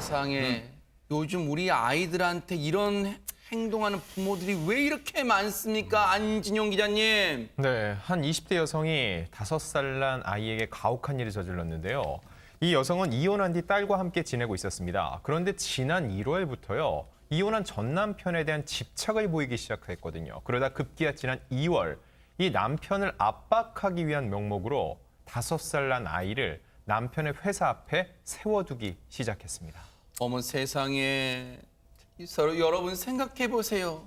세상에 요즘 우리 아이들한테 이런 행동하는 부모들이 왜 이렇게 많습니까? 안진용 기자님. 네, 한 20대 여성이 5살 난 아이에게 가혹한 일을 저질렀는데요. 이 여성은 이혼한 뒤 딸과 함께 지내고 있었습니다. 그런데 지난 1월부터요. 이혼한 전 남편에 대한 집착을 보이기 시작했거든요. 그러다 급기야 지난 2월, 이 남편을 압박하기 위한 명목으로 5살 난 아이를 남편의 회사 앞에 세워두기 시작했습니다. 어머 세상에. 여러분 생각해 보세요.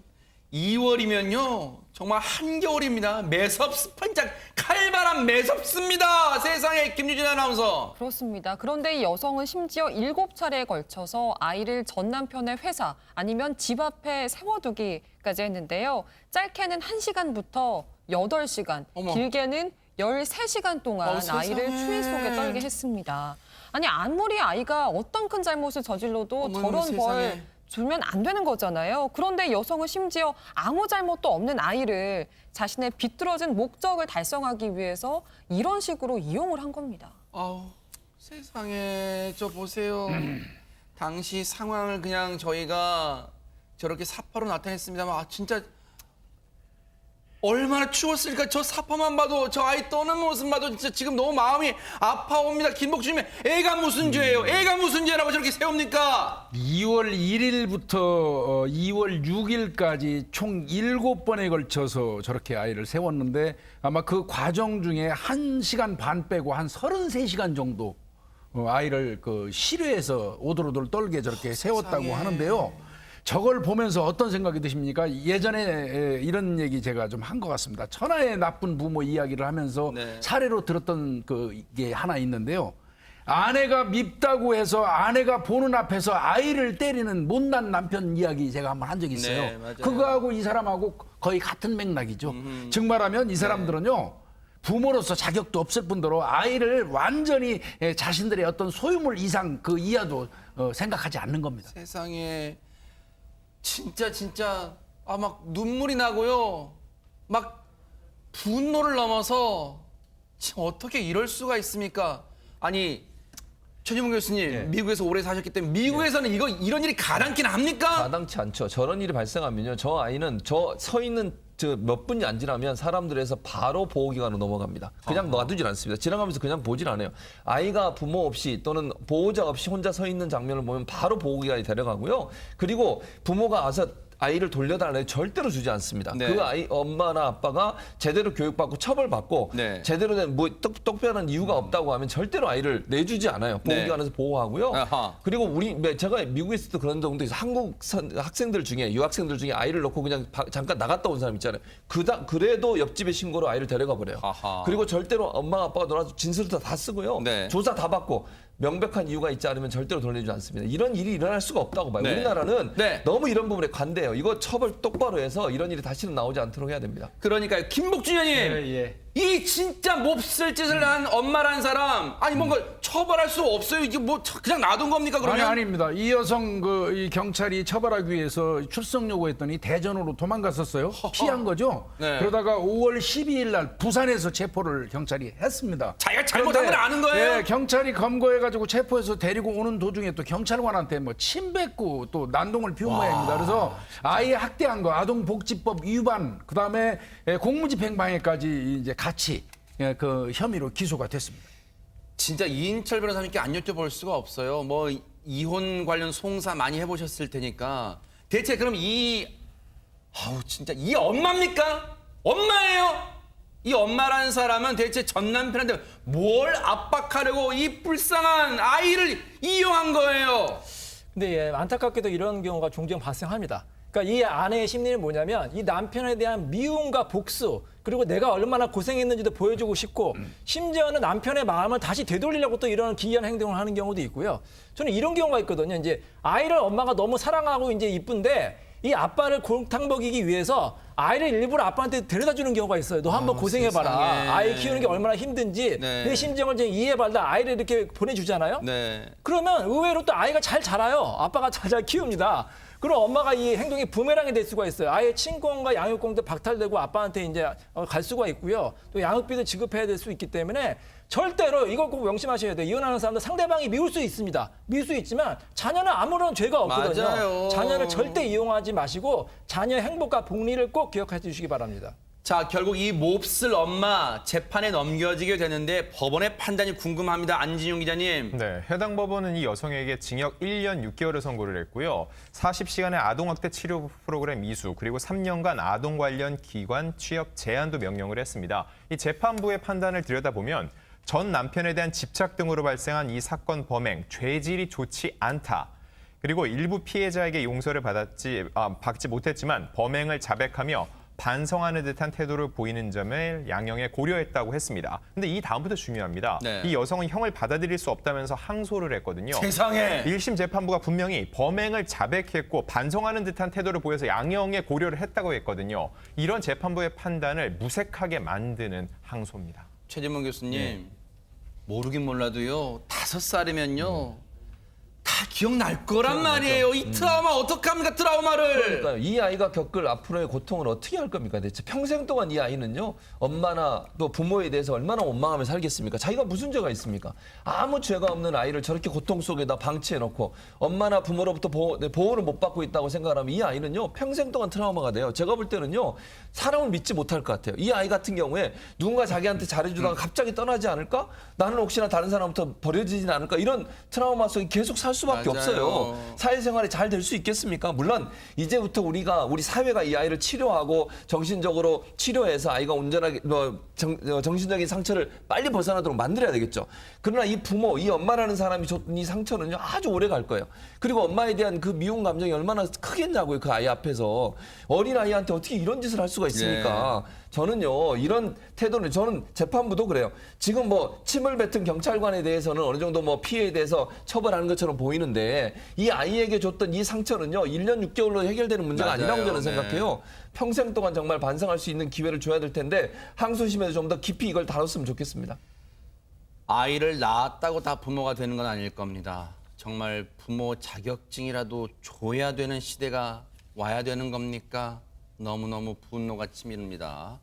2월이면요. 정말 한겨울입니다. 매섭습한짝 칼바람 매섭습니다. 세상에 김유진 아나운서. 그렇습니다. 그런데 이 여성은 심지어 7차례에 걸쳐서 아이를 전 남편의 회사 아니면 집 앞에 세워두기까지 했는데요. 짧게는 1시간부터 8시간, 어머. 길게는 13시간 동안 세상에. 아이를 추위 속에 떨게 했습니다. 아니 아무리 아이가 어떤 큰 잘못을 저질러도 어머, 저런 세상에. 벌 주면 안 되는 거잖아요. 그런데 여성은 심지어 아무 잘못도 없는 아이를 자신의 비뚤어진 목적을 달성하기 위해서 이런 식으로 이용을 한 겁니다. 아우 세상에 저 보세요. 당시 상황을 그냥 저희가 저렇게 사파로 나타냈습니다만 아 진짜 얼마나 추웠을까. 저 사파만 봐도 저 아이 떠는 모습 봐도 진짜 지금 너무 마음이 아파옵니다. 김복주님 애가 무슨 죄예요? 애가 무슨 죄라고 저렇게 세웁니까? 2월 1일부터 2월 6일까지 총 7번에 걸쳐서 저렇게 아이를 세웠는데 아마 그 과정 중에 1시간 반 빼고 한 33시간 정도 아이를 그 실외에서 오돌오돌 떨게 저렇게 세웠다고 하는데요. 저걸 보면서 어떤 생각이 드십니까? 예전에 이런 얘기 제가 좀 한 것 같습니다. 천하의 나쁜 부모 이야기를 하면서 네. 사례로 들었던 게 하나 있는데요. 아내가 밉다고 해서 아내가 보는 앞에서 아이를 때리는 못난 남편 이야기 제가 한번 한 적이 있어요. 네, 맞아요. 그거하고 이 사람하고 거의 같은 맥락이죠. 즉 말하면 이 사람들은요. 부모로서 자격도 없을 뿐더러 아이를 완전히 자신들의 어떤 소유물 이상 그 이하도 생각하지 않는 겁니다. 세상에 진짜 아 막 눈물이 나고요. 막 분노를 넘어서 참 어떻게 이럴 수가 있습니까? 아니 최진봉 교수님 미국에서 오래 사셨기 때문에 미국에서는 이런 일이 가당키는 합니까? 마땅치 않죠. 저런 일이 발생하면요. 저 아이는 저 서 있는 몇 분이 안 지나면 사람들에서 바로 보호기관으로 넘어갑니다. 그냥 놔두질 않습니다. 지나가면서 그냥 보질 않아요. 아이가 부모 없이 또는 보호자 없이 혼자 서 있는 장면을 보면 바로 보호기관에 데려가고요. 그리고 부모가 와서 아이를 돌려달라고 절대로 주지 않습니다. 네. 그 아이 엄마나 아빠가 제대로 교육받고 처벌받고 네. 제대로 된 뭐 똑똑한 이유가 없다고 하면 절대로 아이를 내주지 않아요. 네. 보호기관에서 보호하고요. 아하. 그리고 제가 미국에서도 그런 정도 있어요. 한국 학생들 중에 유학생들 중에 아이를 놓고 그냥 잠깐 나갔다 온 사람 있잖아요. 그래도 옆집에 신고로 아이를 데려가 버려요. 아하. 그리고 절대로 엄마 아빠가 놀아서 진술도 다 쓰고요. 네. 조사 다 받고 명백한 이유가 있지 않으면 절대로 돌려주지 않습니다. 이런 일이 일어날 수가 없다고 봐요. 네. 우리나라는 네. 너무 이런 부분에 관대해요. 이거 처벌 똑바로 해서 이런 일이 다시는 나오지 않도록 해야 됩니다. 그러니까요. 김복준 의원님. 예. 이 진짜 몹쓸 짓을 한 엄마란 사람 아니 뭔가 처벌할 수 없어요. 이게 뭐 그냥 놔둔 겁니까 그러면? 아닙니다. 이 여성 이 경찰이 처벌하기 위해서 출석 요구했더니 대전으로 도망갔었어요. 피한 거죠. 네. 그러다가 5월 12일 날 부산에서 체포를 경찰이 했습니다. 자기가 잘못한 걸 아는 거예요? 네, 경찰이 검거해가지고 체포해서 데리고 오는 도중에 또 경찰관한테 뭐 침 뱉고 또 난동을 피운 모양입니다. 그래서 아이 학대한 거, 아동복지법 위반, 그다음에 공무집행방해까지 이제 같이 그 혐의로 기소가 됐습니다. 진짜 이인철 변호사님께 안 여쭤볼 수가 없어요. 뭐 이혼 관련 송사 많이 해보셨을 테니까 대체 그럼 진짜 이 엄마입니까? 엄마예요? 이 엄마라는 사람은 대체 전 남편한테 뭘 압박하려고 이 불쌍한 아이를 이용한 거예요? 근데 예, 안타깝게도 이런 경우가 종종 발생합니다. 그러니까 이 아내의 심리는 뭐냐면 이 남편에 대한 미움과 복수 그리고 내가 얼마나 고생했는지도 보여주고 싶고 심지어는 남편의 마음을 다시 되돌리려고 또 이런 기이한 행동을 하는 경우도 있고요. 저는 이런 경우가 있거든요. 이제 아이를 엄마가 너무 사랑하고 이제 이쁜데 이 아빠를 골탕 먹이기 위해서 아이를 일부러 아빠한테 데려다 주는 경우가 있어요. 너 한번 고생해봐라. 세상에. 아이 키우는 게 얼마나 힘든지 네. 내 심정을 좀 이해해봐라. 아이를 이렇게 보내주잖아요. 네. 그러면 의외로 또 아이가 잘 자라요. 아빠가 잘 키웁니다. 그럼 엄마가 이 행동이 부메랑이 될 수가 있어요. 아예 친권과 양육권도 박탈되고 아빠한테 이제 갈 수가 있고요. 또 양육비도 지급해야 될 수 있기 때문에 절대로 이걸 꼭 명심하셔야 돼요. 이혼하는 사람들 상대방이 미울 수 있습니다. 미울 수 있지만 자녀는 아무런 죄가 없거든요. 맞아요. 자녀를 절대 이용하지 마시고 자녀의 행복과 복리를 꼭 기억해 주시기 바랍니다. 자, 결국 이 몹쓸 엄마 재판에 넘겨지게 되는데 법원의 판단이 궁금합니다. 안진용 기자님. 네, 해당 법원은 이 여성에게 징역 1년 6개월을 선고를 했고요. 40시간의 아동학대 치료 프로그램 이수, 그리고 3년간 아동 관련 기관 취업 제한도 명령을 했습니다. 이 재판부의 판단을 들여다보면 전 남편에 대한 집착 등으로 발생한 이 사건 범행, 죄질이 좋지 않다. 그리고 일부 피해자에게 용서를 받지 못했지만 범행을 자백하며 반성하는 듯한 태도를 보이는 점을 양형에 고려했다고 했습니다. 근데 이 다음부터 중요합니다. 네. 이 여성은 형을 받아들일 수 없다면서 항소를 했거든요. 세상에. 1심 재판부가 분명히 범행을 자백했고 반성하는 듯한 태도를 보여서 양형에 고려를 했다고 했거든요. 이런 재판부의 판단을 무색하게 만드는 항소입니다. 최진문 교수님. 모르긴 몰라도요. 5살이면요. 다 기억날 거란 말이에요. 이 트라우마 어떡합니까, 트라우마를. 그러니까요. 이 아이가 겪을 앞으로의 고통을 어떻게 할 겁니까? 대체 평생 동안 이 아이는요. 엄마나 또 부모에 대해서 얼마나 원망하며 살겠습니까? 자기가 무슨 죄가 있습니까? 아무 죄가 없는 아이를 저렇게 고통 속에다 방치해놓고 엄마나 부모로부터 보호를 못 받고 있다고 생각하면 이 아이는요. 평생 동안 트라우마가 돼요. 제가 볼 때는요. 사람을 믿지 못할 것 같아요. 이 아이 같은 경우에 누군가 자기한테 잘해주다가 갑자기 떠나지 않을까? 나는 혹시나 다른 사람부터 버려지진 않을까? 이런 트라우마 속에 계속 살 수밖에 맞아요. 없어요. 사회생활이 잘 될 수 있겠습니까? 물론 이제부터 우리 사회가 이 아이를 치료하고 정신적으로 치료해서 아이가 온전하게 정신적인 상처를 빨리 벗어나도록 만들어야 되겠죠. 그러나 이 부모, 이 엄마라는 사람이 줬던 이 상처는요 아주 오래 갈 거예요. 그리고 엄마에 대한 그 미움 감정이 얼마나 크겠냐고요. 그 아이 앞에서 어린 아이한테 어떻게 이런 짓을 할 수가 있습니까? 저는요 이런 태도는 저는 재판부도 그래요. 지금 뭐 침을 뱉은 경찰관에 대해서는 어느 정도 뭐 피해에 대해서 처벌하는 것처럼 보이는데 이 아이에게 줬던 이 상처는요 1년 6개월로 해결되는 문제가 맞아요. 아니라고 저는 네. 생각해요. 평생 동안 정말 반성할 수 있는 기회를 줘야 될 텐데 항소심에서 좀 더 깊이 이걸 다뤘으면 좋겠습니다. 아이를 낳았다고 다 부모가 되는 건 아닐 겁니다. 정말 부모 자격증이라도 줘야 되는 시대가 와야 되는 겁니까? 너무너무 분노가 치밀습니다.